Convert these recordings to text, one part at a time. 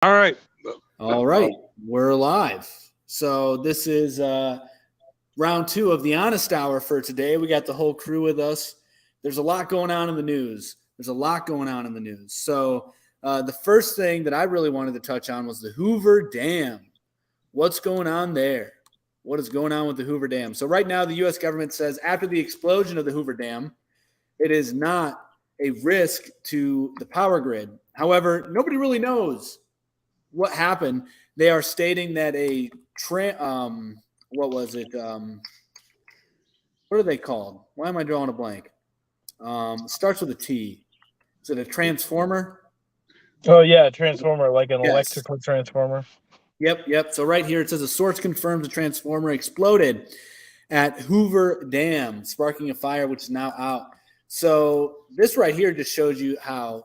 All right. All right, we're live. So this is round two of the Honest Hour for today. We got the whole crew with us. There's a lot going on in the news. So the first thing that I really wanted to touch on was the Hoover Dam. What's going on there? What is going on with the Hoover Dam? So right now, the U.S. government says after the explosion of the Hoover Dam, it is not a risk to the power grid. However, nobody really knows what happened. They are stating that what was it? What are they called? Why am I drawing a blank? Starts with a T. Is it a transformer? Oh yeah, a transformer, like an Yes. electrical transformer. Yep. So right here it says a source confirms a transformer exploded at Hoover Dam, sparking a fire which is now out. So this right here just shows you how,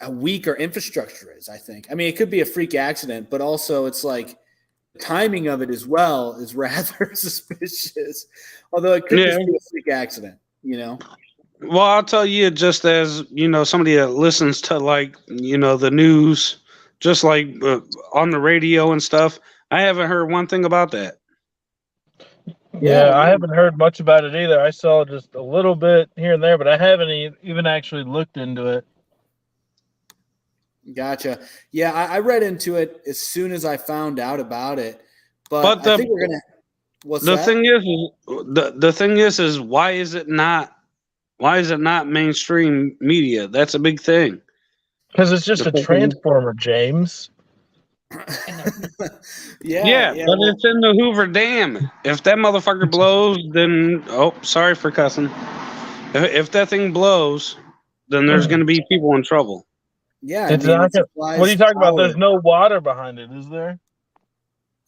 how weak our infrastructure is, I think. I mean, it could be a freak accident, but also it's like the timing of it as well is rather suspicious. Although it could just be a freak accident, Well, I'll tell you, just as somebody that listens to the news, just like on the radio and stuff. I haven't heard one thing about that. Yeah, I haven't heard much about it either. I saw just a little bit here and there, but I haven't even actually looked into it. Gotcha. Yeah, I read into it as soon as I found out about it, but I think we're gonna. The thing is why is it not mainstream media? That's a big thing. Because it's just a transformer, James. Yeah, but it's in the Hoover Dam. If that motherfucker blows, then sorry for cussing. If that thing blows, then there's going to be people in trouble. Yeah, what are you talking about? There's no water behind it, is there?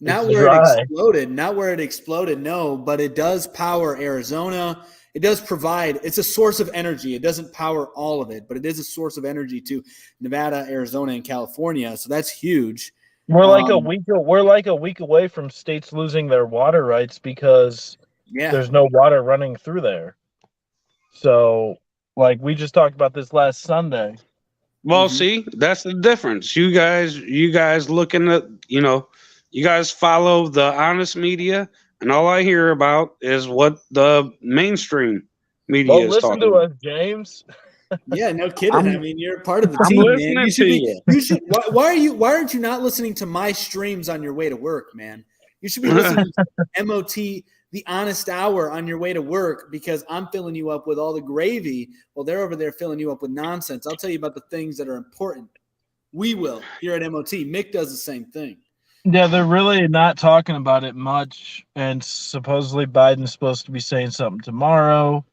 Not where it exploded, no, but it does power Arizona. It does provide, it's a source of energy. It doesn't power all of it, but it is a source of energy to Nevada, Arizona, and California. So that's huge. We're like a week away from states losing their water rights because there's no water running through there. So, like, we just talked about this last Sunday. Well, see, that's the difference. You guys looking at, you guys follow the honest media, and all I hear about is what the mainstream media is talking about. Listen to us, James. Yeah, no kidding. I mean, you're part of the team, man. You should. Why aren't you not listening to my streams on your way to work, man? You should be listening to MOT, the Honest Hour, on your way to work, because I'm filling you up with all the gravy while they're over there filling you up with nonsense. I'll tell you about the things that are important. We will here at MOT. Mick does the same thing. Yeah, they're really not talking about it much, and supposedly Biden's supposed to be saying something tomorrow.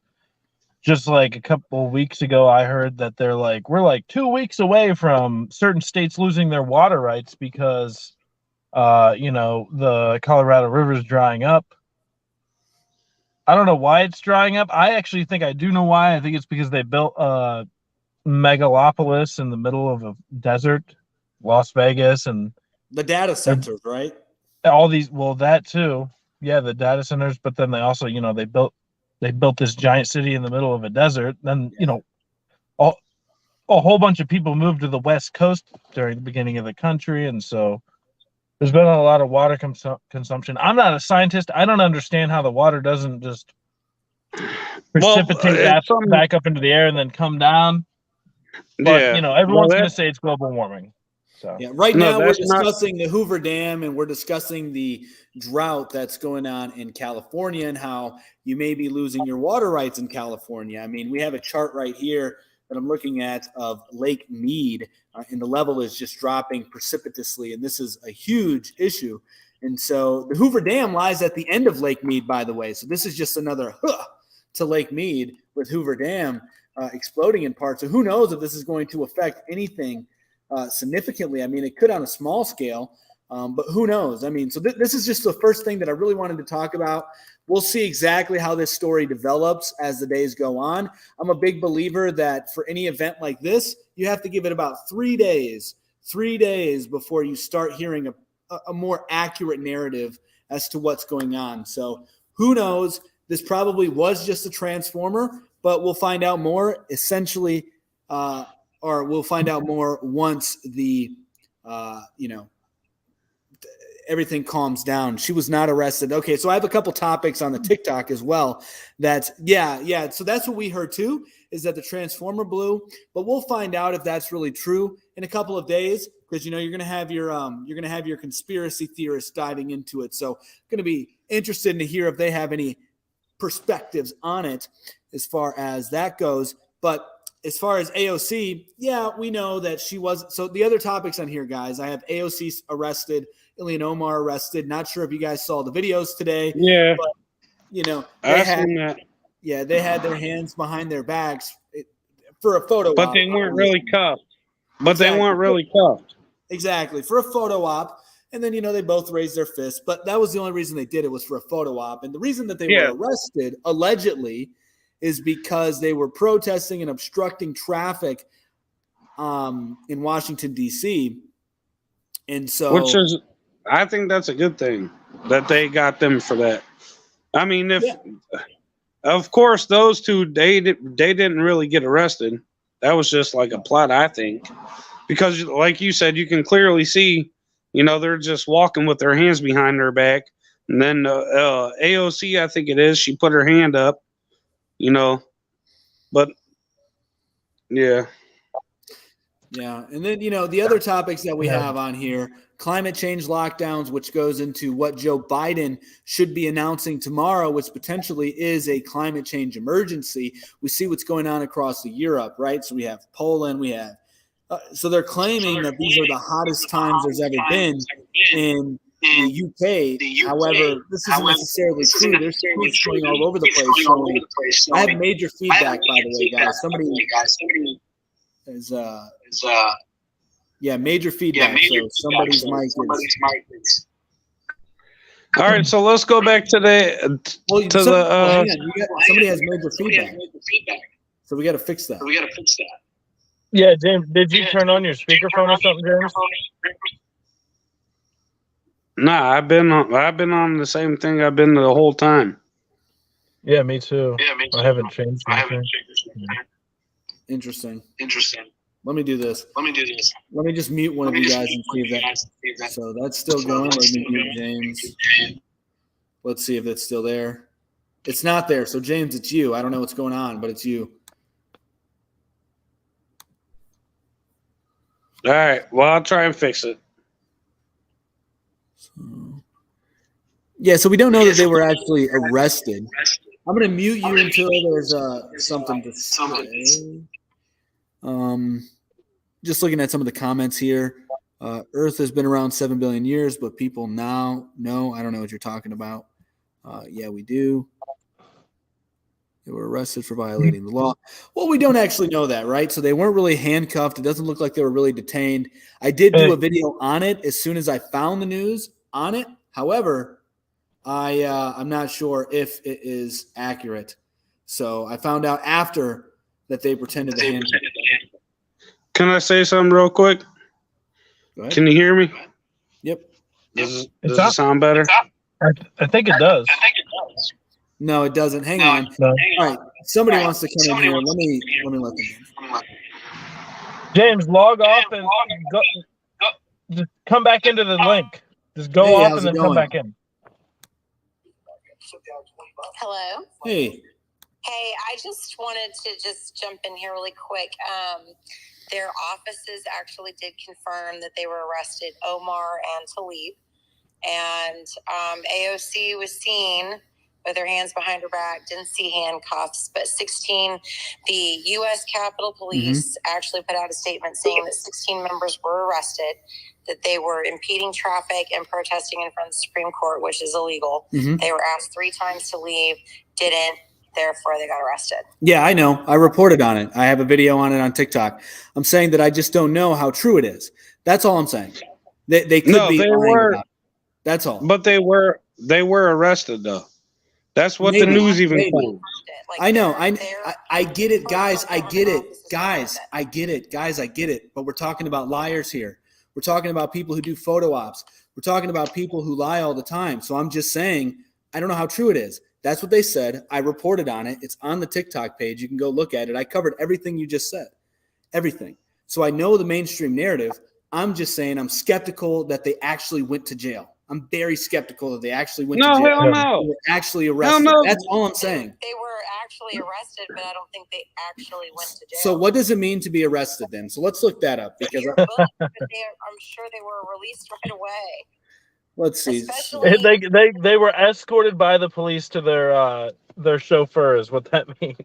Just like a couple of weeks ago, I heard that we're like 2 weeks away from certain states losing their water rights because, the Colorado River is drying up. I don't know why it's drying up. I actually think I do know why. I think it's because they built a megalopolis in the middle of a desert, Las Vegas, and the data centers, right? All these, that too. Yeah, the data centers, but then they also, they built this giant city in the middle of a desert. Then, a whole bunch of people moved to the West Coast during the beginning of the country. And so there's been a lot of water consumption. I'm not a scientist. I don't understand how the water doesn't just precipitate back up into the air and then come down. But, everyone's going to say it's global warming. So. Yeah, now we're discussing the Hoover Dam, and we're discussing the drought that's going on in California and how you may be losing your water rights in California. I mean, we have a chart right here that I'm looking at of Lake Mead, and the level is just dropping precipitously, and this is a huge issue. And so the Hoover Dam lies at the end of Lake Mead, by the way. So this is just another to Lake Mead with Hoover Dam exploding in parts. So who knows if this is going to affect anything significantly. I mean, it could on a small scale, but who knows? I mean, so this is just the first thing that I really wanted to talk about. We'll see exactly how this story develops as the days go on. I'm a big believer that for any event like this, you have to give it about 3 days before you start hearing a more accurate narrative as to what's going on. So who knows? This probably was just a transformer, but we'll find out more. Essentially, or we'll find out more once the, everything calms down. She was not arrested. Okay, so I have a couple topics on the TikTok as well. That's yeah. So that's what we heard too, is that the Transformer blew. But we'll find out if that's really true in a couple of days, because you're gonna have your conspiracy theorists diving into it. So going to be interested to hear if they have any perspectives on it as far as that goes. But as far as AOC, yeah, we know that she was. So the other topics on here, guys, I have AOC arrested, Ilhan Omar arrested. Not sure if you guys saw the videos today. Yeah. But, they had their hands behind their backs for a photo but op. They weren't really cuffed. But Exactly. They weren't really cuffed. Exactly. For a photo op. And then, they both raised their fists. But that was the only reason they did it, was for a photo op. And the reason that they were arrested, allegedly, is because they were protesting and obstructing traffic in Washington, D.C. And so, I think that's a good thing that they got them for that. I mean, of course, those two, they didn't really get arrested. That was just like a plot, I think, because like you said, you can clearly see, they're just walking with their hands behind their back. And then AOC, I think it is, she put her hand up, but yeah. Yeah. And then, the other topics that we have on here, climate change lockdowns, which goes into what Joe Biden should be announcing tomorrow, which potentially is a climate change emergency. We see what's going on across Europe, right? So we have Poland, so they're claiming that these are the hottest times there's ever been in the UK. However, this isn't necessarily true. There's tweets going all over the place. I have major feedback, by the way, guys. Somebody is major feedback. So somebody's mic is. All right, so let's go back to somebody has major feedback. So we got to fix that. Yeah, James, did you turn on your speakerphone or something, James? Nah, I've been on the same thing I've been the whole time. Yeah, me too. I haven't changed anything. Interesting. Let me do this. Let me just mute one of you guys and see if that. So that's still going. Let me mute James. Let's see if it's still there. It's not there. So James, it's you. I don't know what's going on, but it's you. All right. Well, I'll try and fix it. So we don't know that they were actually arrested. I'm going to mute you until there's something to say. Just looking at some of the comments here. Earth has been around 7 billion years, but people now know. I don't know what you're talking about. Yeah, we do. They were arrested for violating the law. Well, we don't actually know that, right? So they weren't really handcuffed. It doesn't look like they were really detained. I did do a video on it as soon as I found the news on it. However, I'm not sure if it is accurate. So I found out after that they pretended to handcuff. Can I say something real quick? Go ahead. Can you hear me? Yep. Does it sound better? I think it does. No, it doesn't. Hang on. No. All right. Somebody wants to come in here. Let me let them in. James, log off and go. Just come back into the link. Just go off and then come back in. Hello. Hey. Hey, I just wanted to jump in here really quick. Their offices actually did confirm that they were arrested, Omar and Tlaib. And AOC was seen with her hands behind her back, didn't see handcuffs, but the U.S. Capitol Police actually put out a statement saying that 16 members were arrested, that they were impeding traffic and protesting in front of the Supreme Court, which is illegal. They were asked 3 times to leave, didn't, therefore they got arrested. Yeah, I know. I reported on it. I have a video on it on TikTok. I'm saying that I just don't know how true it is. That's all I'm saying. They could be lying about it. That's all. But they were arrested though. That's what the news even claimed. I know. I get it, guys. I get it. Guys, I get it. Guys, I get it. But we're talking about liars here. We're talking about people who do photo ops. We're talking about people who lie all the time. So I'm just saying, I don't know how true it is. That's what they said. I reported on it. It's on the TikTok page. You can go look at it. I covered everything you just said. Everything. So I know the mainstream narrative. I'm just saying I'm skeptical that they actually went to jail. I'm very skeptical that they actually went to No, jail. hell no. They were actually arrested. no. That's all I'm saying. They were actually arrested, but I don't think they actually went to jail. So what does it mean to be arrested then? So let's look that up because But I'm sure they were released right away. let's see. Especially- They were escorted by the police to their chauffeur is what that means.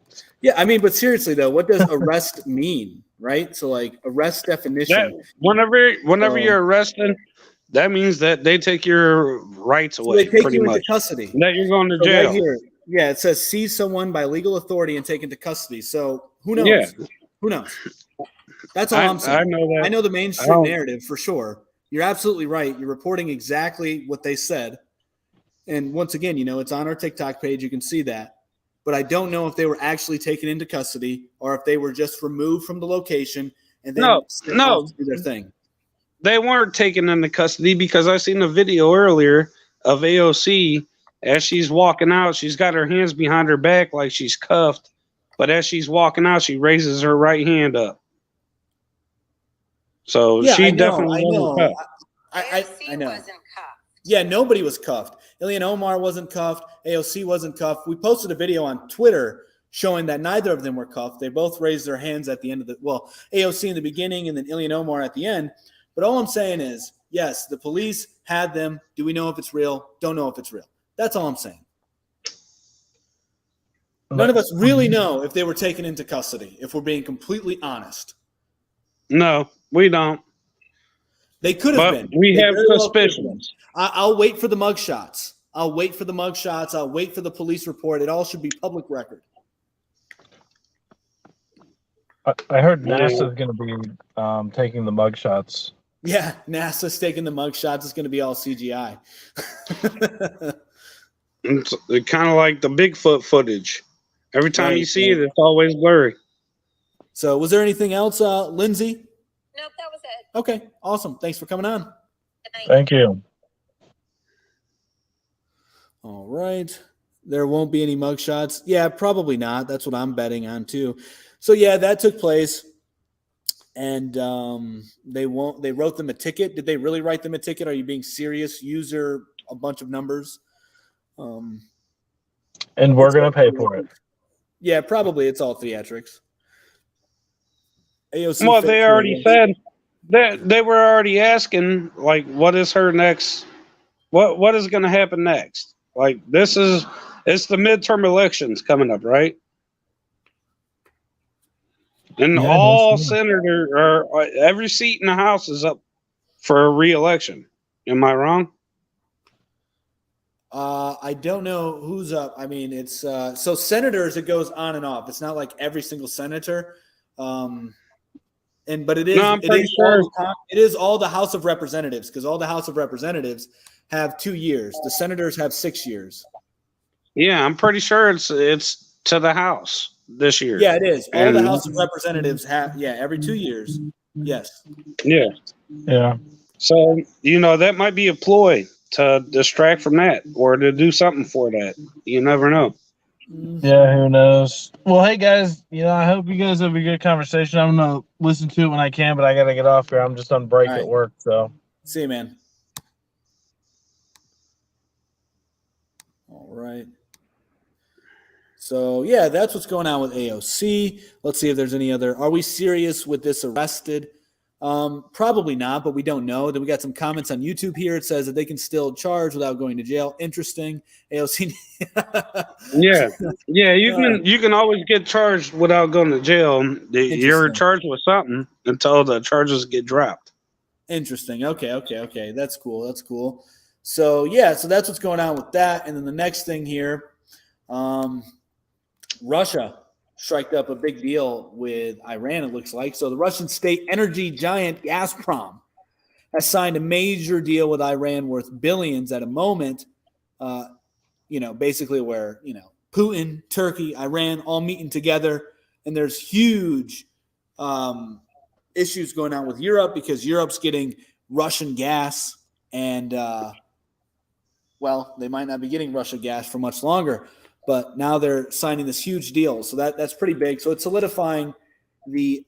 Yeah, I mean, but seriously though, what does arrest mean? Right? So like arrest definition. Whenever you're arrested, that means that they take your rights So away, they take pretty you much. into custody. That you're going to So right jail. here, yeah, it says seize someone by legal authority and take into custody. So who knows? Yeah. Who knows? That's all I'm saying. I know that. I know the mainstream narrative for sure. You're absolutely right. You're reporting exactly what they said. And once again, it's on our TikTok page. You can see that. But I don't know if they were actually taken into custody or if they were just removed from the location and then sent off to do their thing. They weren't taken into custody because I seen a video earlier of AOC as she's walking out. She's got her hands behind her back like she's cuffed, but as she's walking out, she raises her right hand up. So Yeah, she I know, definitely I know. wasn't cuffed. I know. wasn't cuffed. Yeah, nobody was cuffed. Ilhan Omar wasn't cuffed. AOC wasn't cuffed. We posted a video on Twitter showing that neither of them were cuffed. They both raised their hands at the end of AOC in the beginning and then Ilhan Omar at the end. But all I'm saying is, yes, the police had them. Do we know if it's real? Don't know if it's real. That's all I'm saying. None of us really know if they were taken into custody, if we're being completely honest. No, we don't. They could have But been. we They have very well could have been. suspicions. I'll wait for the mugshots. I'll wait for the police report. It all should be public record. I heard NASA's going to be taking the mugshots. Yeah, NASA's taking the mugshots. It's going to be all CGI. It's kind of like the Bigfoot footage. Every time you see it, it's always blurry. So was there anything else, Lindsay? Nope, that was it. Okay, awesome. Thanks for coming on. Good night. Thank you. All right. There won't be any mugshots. Yeah, probably not. That's what I'm betting on too. So yeah, that took place. And they wrote them a ticket. Did they really write them a ticket? Are you being serious? User a bunch of numbers. And we're going to pay for it. Yeah, probably it's all theatrics. AOC. Well, they already said that they were already asking, like, what is her next? What is going to happen next? Like, it's the midterm elections coming up, right? And Yeah, all that's senators or every seat in the House is up for a re-election. Am I wrong? I don't know who's up. I mean, it's so senators. It goes on and off. It's not like every single senator. But it is. No, I'm pretty sure. It is all the House of Representatives because all the House of Representatives have 2 years. The senators have 6 years. Yeah, I'm pretty sure it's to the House this year. Yeah, it is. All the And- House of Representatives have. Yeah, every 2 years. Yes. Yeah. Yeah. So, that might be a ploy to distract from that or to do something for that. You never know. Yeah, who knows? Well, hey guys, I hope you guys have a good conversation. I'm gonna listen to it when I can, but I gotta get off here. I'm just on break All right. at work, so See you, man. All right. So, yeah, that's what's going on with AOC. Let's see if there's any other. Are we serious with this arrested? Probably not, but we don't know. Then we got some comments on YouTube here. It says that they can still charge without going to jail. Interesting. AOC. Yeah. Yeah, you can always get charged without going to jail. You're Interesting. charged with something until the charges get dropped. Interesting. Okay. That's cool. So, yeah, so that's what's going on with that. And then the next thing here, Russia striked up a big deal with Iran, it looks like. So the Russian state energy giant Gazprom has signed a major deal with Iran worth billions at a moment, basically where, Putin, Turkey, Iran all meeting together. And there's huge issues going on with Europe because Europe's getting Russian gas and, they might not be getting Russian gas for much longer. But now they're signing this huge deal. So that's pretty big. So it's solidifying the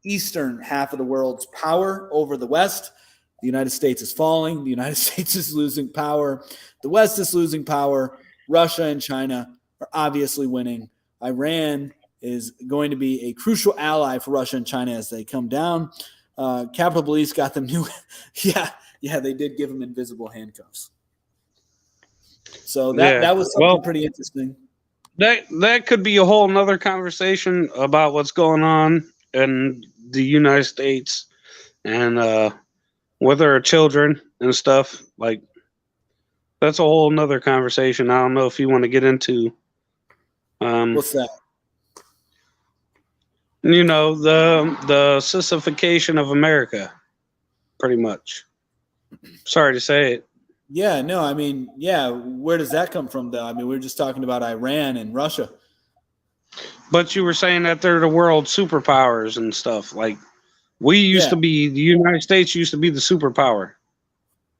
eastern half of the world's power over the West. The United States is falling. The United States is losing power. The West is losing power. Russia and China are obviously winning. Iran is going to be a crucial ally for Russia and China as they come down. Capitol Police got them new. Yeah, they did give them invisible handcuffs. So that was something pretty interesting. That could be a whole nother conversation about what's going on in the United States and with our children and stuff. Like, that's a whole nother conversation. I don't know if you want to get into. What's that? You know, the sissification of America, pretty much. Sorry to say it. Yeah, no, I mean, yeah, where does that come from, though? I mean, we were just talking about Iran and Russia. But you were saying that they're the world superpowers and stuff. Like, we used to be, the United States used to be the superpower.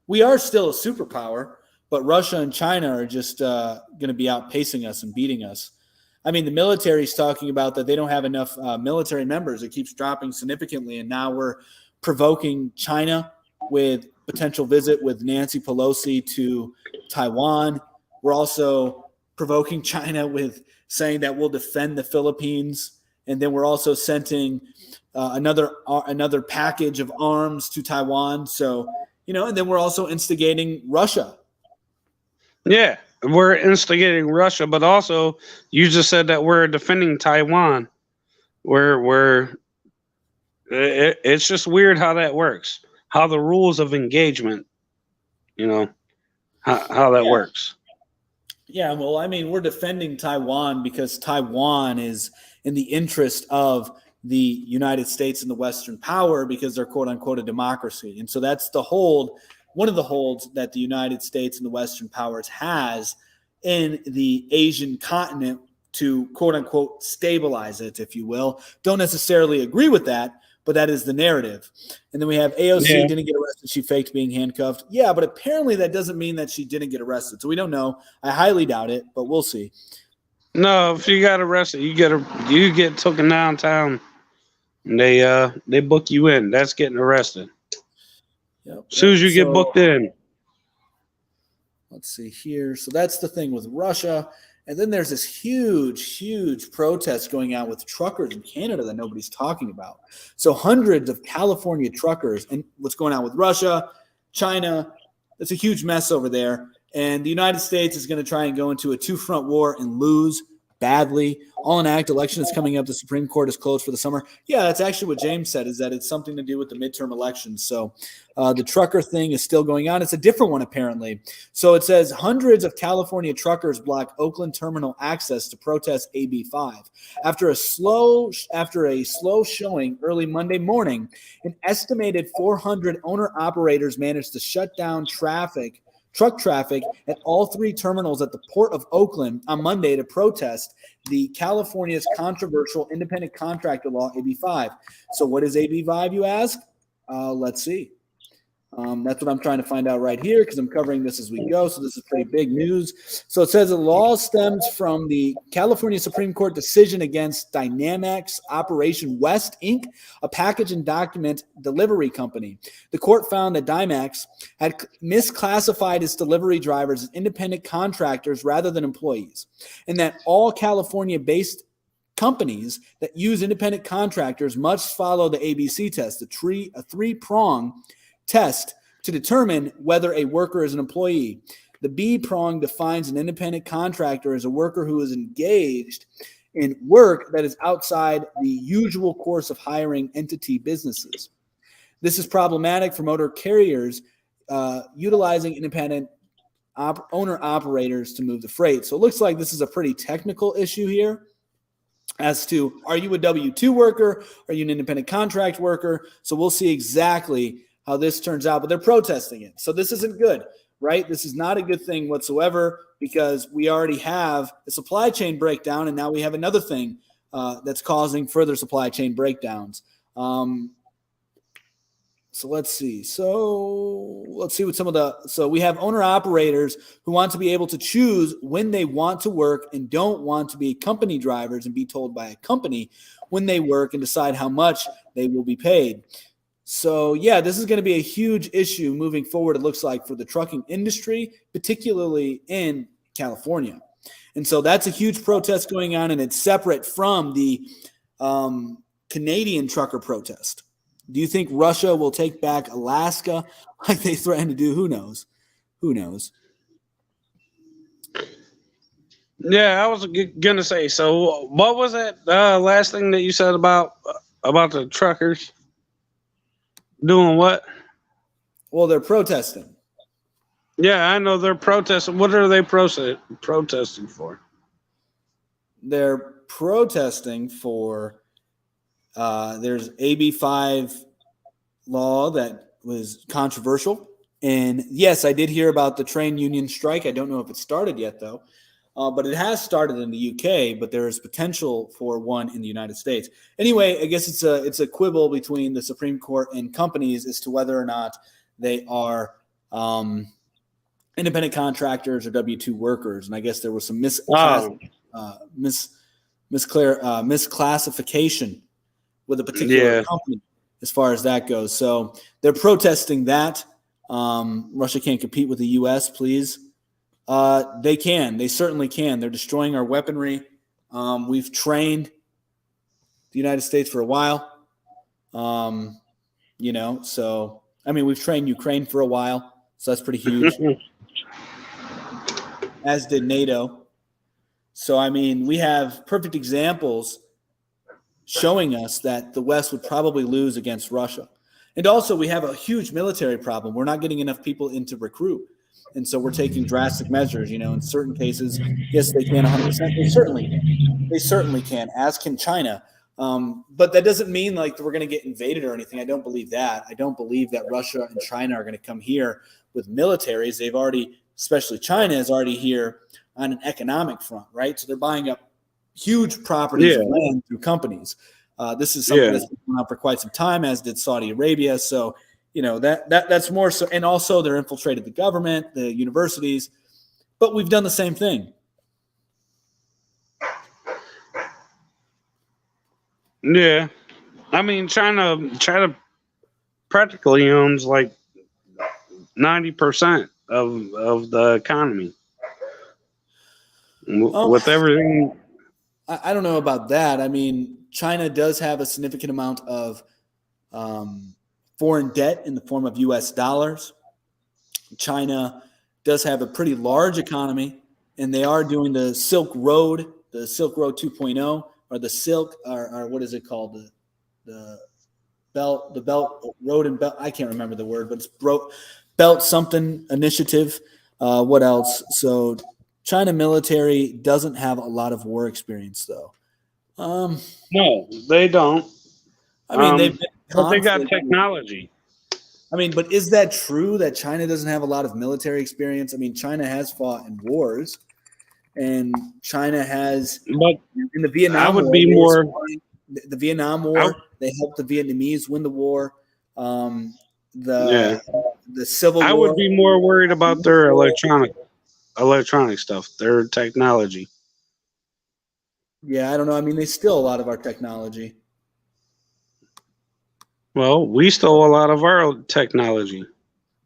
We are still a superpower, but Russia and China are just going to be outpacing us and beating us. I mean, the military is talking about that they don't have enough military members. It keeps dropping significantly, and now we're provoking China with potential visit with Nancy Pelosi to Taiwan. We're also provoking China with saying that we'll defend the Philippines, and then we're also sending another package of arms to Taiwan. So, and then we're also instigating Russia. Yeah, we're instigating Russia, but also you just said that we're defending Taiwan. It's just weird how that works. How the rules of engagement, how that works. Yeah, well, I mean, we're defending Taiwan because Taiwan is in the interest of the United States and the Western power because they're quote unquote a democracy. And so that's one of the holds that the United States and the Western powers has in the Asian continent to quote unquote stabilize it, if you will. Don't necessarily agree with that, but that is the narrative. And then we have AOC didn't get arrested. She faked being handcuffed. Yeah, but apparently that doesn't mean that she didn't get arrested. So we don't know. I highly doubt it, but we'll see. No, if you got arrested, you get taken downtown and they book you in. That's getting arrested. Yep. As soon as you get booked in. Let's see here. So that's the thing with Russia. And then there's this huge, huge protest going on with truckers in Canada that nobody's talking about. So hundreds of California truckers, and what's going on with Russia, China, it's a huge mess over there. And the United States is going to try and go into a two-front war and lose badly. All-in-act election is coming up. The Supreme Court is closed for the summer. Yeah, that's actually what James said, is that it's something to do with the midterm elections. So the trucker thing is still going on. It's a different one, apparently. So it says hundreds of California truckers block Oakland terminal access to protest AB 5. After a slow showing early Monday morning, an estimated 400 owner-operators managed to shut down truck traffic at all three terminals at the Port of Oakland on Monday to protest the California's controversial independent contractor law, AB 5. So what is AB 5, you ask? Let's see. That's what I'm trying to find out right here because I'm covering this as we go. So this is pretty big news. So it says the law stems from the California Supreme Court decision against Dynamax Operation West, Inc., a package and document delivery company. The court found that Dymax had misclassified its delivery drivers as independent contractors rather than employees, and that all California-based companies that use independent contractors must follow the ABC test, a three-prong test to determine whether a worker is an employee. The B prong defines an independent contractor as a worker who is engaged in work that is outside the usual course of hiring entity businesses. This is problematic for motor carriers utilizing independent owner-operators to move the freight. So it looks like this is a pretty technical issue here as to, are you a W-2 worker? Are you an independent contract worker? So we'll see exactly how this turns out, but they're protesting it. So this isn't good, right? This is not a good thing whatsoever because we already have a supply chain breakdown, and now we have another thing that's causing further supply chain breakdowns. So let's see. Let's see what so we have owner operators who want to be able to choose when they want to work and don't want to be company drivers and be told by a company when they work and decide how much they will be paid. So yeah, this is going to be a huge issue moving forward, it looks like, for the trucking industry, particularly in California. And so that's a huge protest going on, and it's separate from the Canadian trucker protest. Do you think Russia will take back Alaska like they threatened to do? Who knows? Who knows? Yeah, I was gonna say. So, what was that last thing that you said about the truckers doing what? Well, they're protesting. Yeah, I know they're protesting. What are they protesting for? They're protesting for there's AB 5 law that was controversial. And yes, I did hear about the train union strike. I don't know if it started yet, though. But it has started in the UK, but there is potential for one in the United States. Anyway, I guess it's a quibble between the Supreme Court and companies as to whether or not they are independent contractors or W-2 workers. And I guess there was some misclassification with a particular company as far as that goes. So they're protesting that. Russia can't compete with the U.S., please. They can. They certainly can. They're destroying our weaponry. We've trained the United States for a while. So, I mean, we've trained Ukraine for a while. So that's pretty huge. As did NATO. So, I mean, we have perfect examples showing us that the West would probably lose against Russia. And also, we have a huge military problem. We're not getting enough people in to recruit. And so we're taking drastic measures, in certain cases. Yes, they can 100%. They certainly can, as can China. But that doesn't mean like we're going to get invaded or anything. I don't believe that. I don't believe that Russia and China are going to come here with militaries. They've already, especially China, is already here on an economic front, right? So they're buying up huge properties of land through companies. This is something that's been going on for quite some time, as did Saudi Arabia. So, that's more so. And also they're infiltrated the government, the universities, but we've done the same thing. Yeah. I mean, China practically owns like 90% of the economy. With everything. I don't know about that. I mean, China does have a significant amount of foreign debt in the form of U.S. dollars. China does have a pretty large economy, and they are doing the Silk Road 2.0, or the Silk, or what is it called? The Belt Road and Belt. I can't remember the word, but it's Belt something initiative. What else? So China military doesn't have a lot of war experience, though. No, they don't. I mean, they've been but they got technology. I mean, but is that true that China doesn't have a lot of military experience? I mean, China has fought in wars, and China has. But in the Vietnam War, the Vietnam War. They helped the Vietnamese win the war. The Civil War. I would be more worried about their electronic stuff, their technology. Yeah, I don't know. I mean, they steal a lot of our technology. Well, we stole a lot of our technology.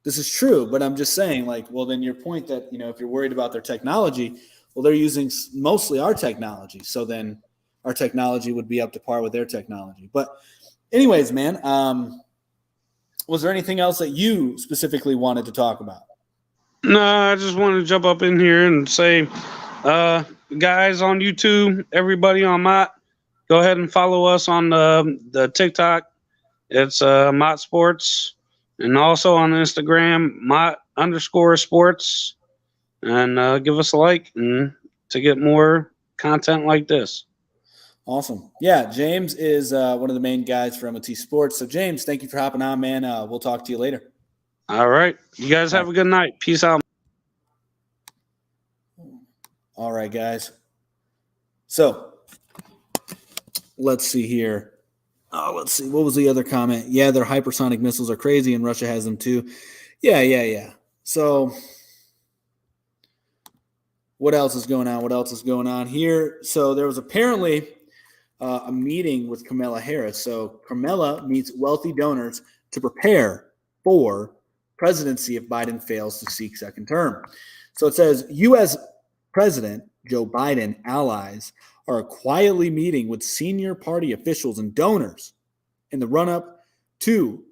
This is true, but I'm just saying, then your point that, if you're worried about their technology, well, they're using mostly our technology. So then our technology would be up to par with their technology. But anyways, man, was there anything else that you specifically wanted to talk about? No, I just wanted to jump up in here and say, guys on YouTube, everybody on Mott, go ahead and follow us on the TikTok. It's Mott Sports, and also on Instagram, Mott_sports, and give us a like and to get more content like this. Awesome. Yeah, James is one of the main guys for MOT Sports. So, James, thank you for hopping on, man. We'll talk to you later. All right. You guys have a good night. Peace out. All right, guys. So, let's see here. let's see. What was the other comment? Yeah, their hypersonic missiles are crazy, and Russia has them too. Yeah. So, what else is going on? What else is going on here? So, there was apparently a meeting with Kamala Harris. So, Kamala meets wealthy donors to prepare for presidency if Biden fails to seek second term. So, it says U.S. President Joe Biden allies are quietly meeting with senior party officials and donors in the run-up to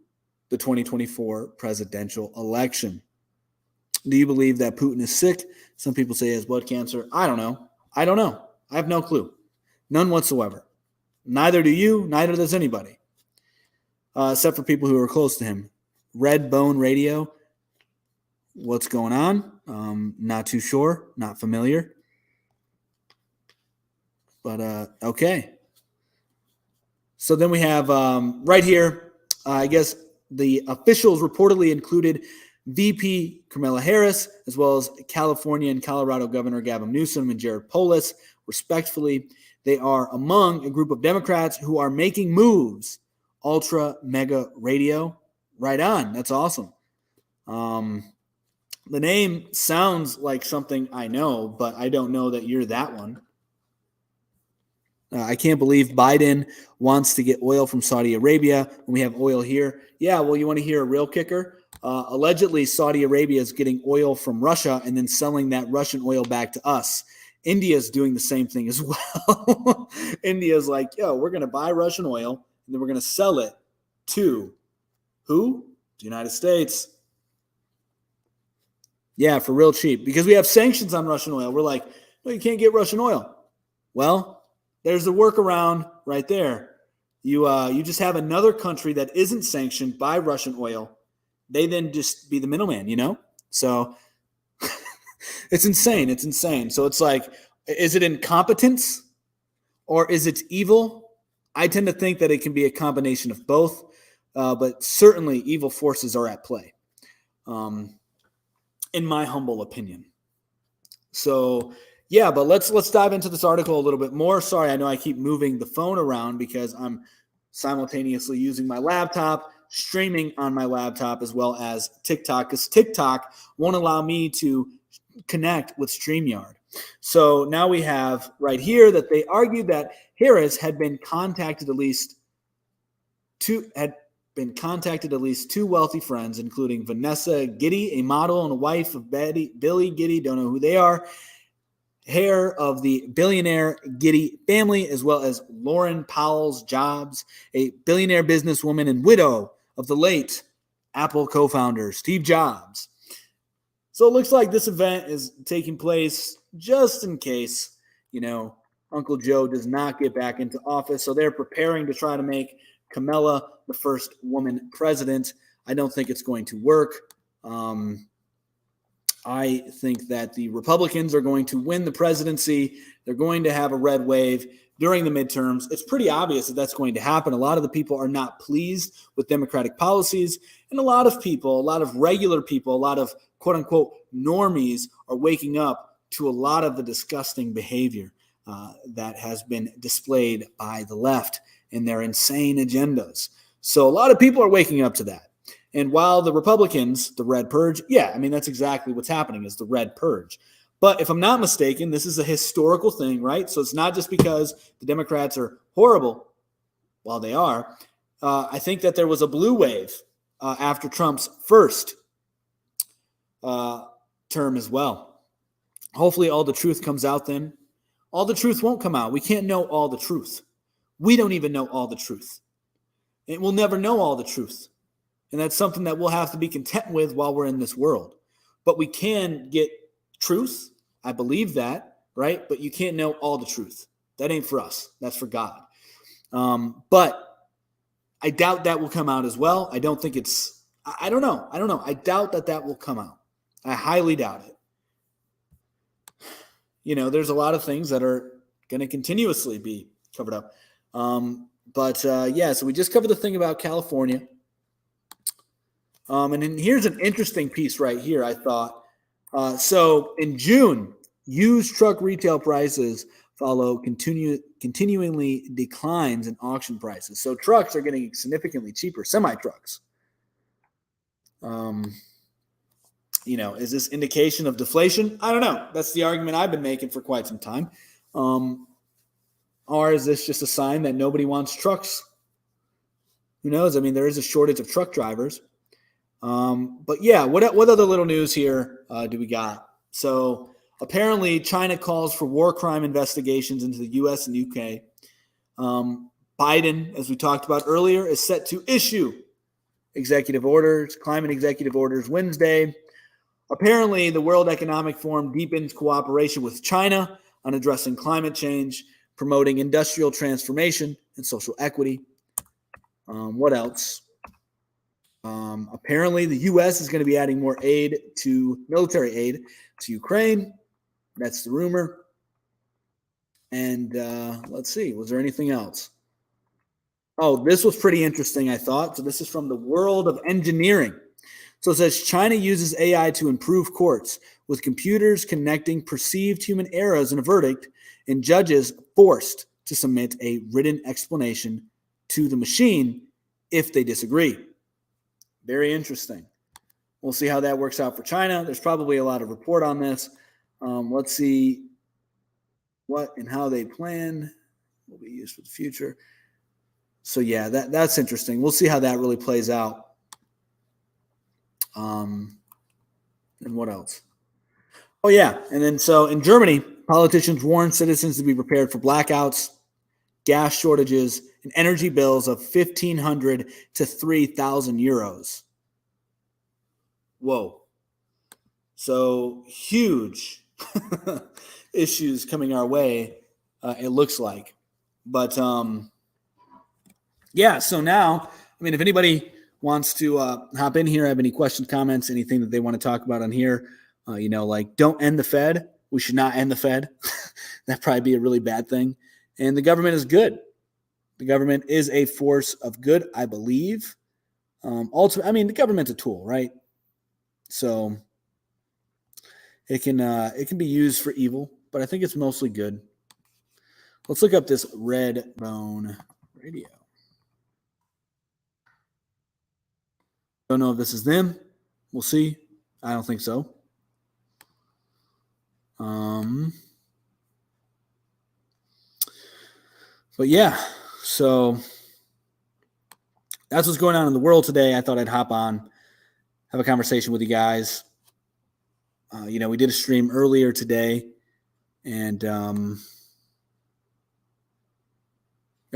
the 2024 presidential election. Do you believe that Putin is sick? Some people say he has blood cancer. I don't know. I have no clue. None whatsoever. Neither do you. Neither does anybody. Except for people who are close to him. Red Bone Radio. What's going on? Not too sure. Not familiar. But, okay. So then we have right here, I guess the officials reportedly included VP Kamala Harris, as well as California and Colorado Governor Gavin Newsom and Jared Polis, respectively. They are among a group of Democrats who are making moves. Ultra Mega Radio. Right on. That's awesome. The name sounds like something I know, but I don't know that you're that one. I can't believe Biden wants to get oil from Saudi Arabia when we have oil here. Yeah, well, you want to hear a real kicker? Allegedly, Saudi Arabia is getting oil from Russia and then selling that Russian oil back to us. India is doing the same thing as well. India is like, yo, we're going to buy Russian oil and then we're going to sell it to who? The United States. Yeah, for real cheap. Because we have sanctions on Russian oil. We're like, no, you can't get Russian oil. Well, there's the workaround right there. You just have another country that isn't sanctioned by Russian oil. They then just be the middleman, you know? So it's insane. It's insane. So it's like, is it incompetence or is it evil? I tend to think that it can be a combination of both, but certainly evil forces are at play, in my humble opinion. So, yeah, but let's dive into this article a little bit more. Sorry, I know I keep moving the phone around because I'm simultaneously using my laptop, streaming on my laptop, as well as TikTok, because TikTok won't allow me to connect with StreamYard. So now we have right here that they argued that Harris had been contacted at least two wealthy friends, including Vanessa Giddy, a model and a wife of Billy Giddy, don't know who they are, heir of the billionaire Giddy family, as well as Lauren Powell's Jobs, a billionaire businesswoman and widow of the late Apple co-founder Steve Jobs. So it looks like this event is taking place just in case, Uncle Joe does not get back into office. So they're preparing to try to make Kamala the first woman president. I don't think it's going to work. I think that the Republicans are going to win the presidency. They're going to have a red wave during the midterms. It's pretty obvious that that's going to happen. A lot of the people are not pleased with Democratic policies. And a lot of people, a lot of regular people, a lot of quote unquote normies are waking up to a lot of the disgusting behavior that has been displayed by the left in their insane agendas. So a lot of people are waking up to that. And while the Republicans, the red purge, that's exactly what's happening is the red purge. But if I'm not mistaken, this is a historical thing, right? So it's not just because the Democrats are horrible, while they are. I think that there was a blue wave after Trump's first term as well. Hopefully all the truth comes out then. All the truth won't come out. We can't know all the truth. We don't even know all the truth. And we'll never know all the truth. And that's something that we'll have to be content with while we're in this world. But we can get truth. I believe that, right? But you can't know all the truth. That ain't for us. That's for God. But I doubt that will come out as well. I don't think it's, I don't know. I doubt that will come out. I highly doubt it. There's a lot of things that are going to continuously be covered up. So we just covered the thing about California. And then here's an interesting piece right here, I thought. So in June, used truck retail prices follow continuingly declines in auction prices. So trucks are getting significantly cheaper, semi-trucks. Is this indication of deflation? I don't know. That's the argument I've been making for quite some time. Or is this just a sign that nobody wants trucks? Who knows? I mean, there is a shortage of truck drivers. But yeah, what other little news here do we got? So apparently China calls for war crime investigations into the U.S. and U.K. Biden, as we talked about earlier, is set to issue climate executive orders Wednesday. Apparently, the World Economic Forum deepens cooperation with China on addressing climate change, promoting industrial transformation and social equity. What else? Apparently, the U.S. is going to be adding more military aid to Ukraine. That's the rumor. And let's see, was there anything else? Oh, this was pretty interesting, I thought. So this is from the World of Engineering. So it says China uses AI to improve courts with computers connecting perceived human errors in a verdict and judges forced to submit a written explanation to the machine if they disagree. Very interesting. We'll see how that works out for China. There's probably a lot of report on this. Let's see what and how they plan will be used for the future. So yeah, that's interesting. We'll see how that really plays out. And what else? Oh yeah, and then so in Germany, politicians warn citizens to be prepared for blackouts, gas shortages, and energy bills of 1,500 to 3,000 euros. Whoa. So huge issues coming our way, it looks like. But yeah, so now, I mean, if anybody wants to hop in here, have any questions, comments, anything that they want to talk about on here, like don't end the Fed. We should not end the Fed. That'd probably be a really bad thing. And the government is good. The government is a force of good, I believe. Ultimately, I mean, the government's a tool, right? So it can be used for evil, but I think it's mostly good. Let's look up this Redbone Radio. Don't know if this is them. We'll see. I don't think so. But yeah, so that's what's going on in the world today. I thought I'd hop on, have a conversation with you guys. We did a stream earlier today, and it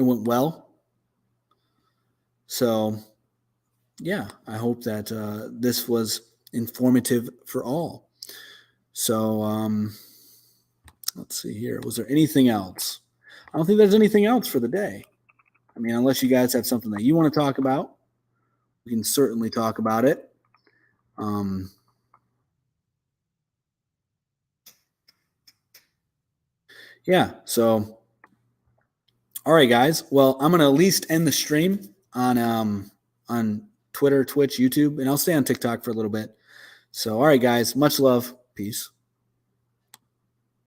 went well. So yeah, I hope that this was informative for all. So let's see here. Was there anything else? I don't think there's anything else for the day. I mean, unless you guys have something that you want to talk about, we can certainly talk about it. Yeah, so all right, guys. Well, I'm gonna at least end the stream on Twitter, Twitch, YouTube, and I'll stay on TikTok for a little bit. So, all right, guys, much love. Peace.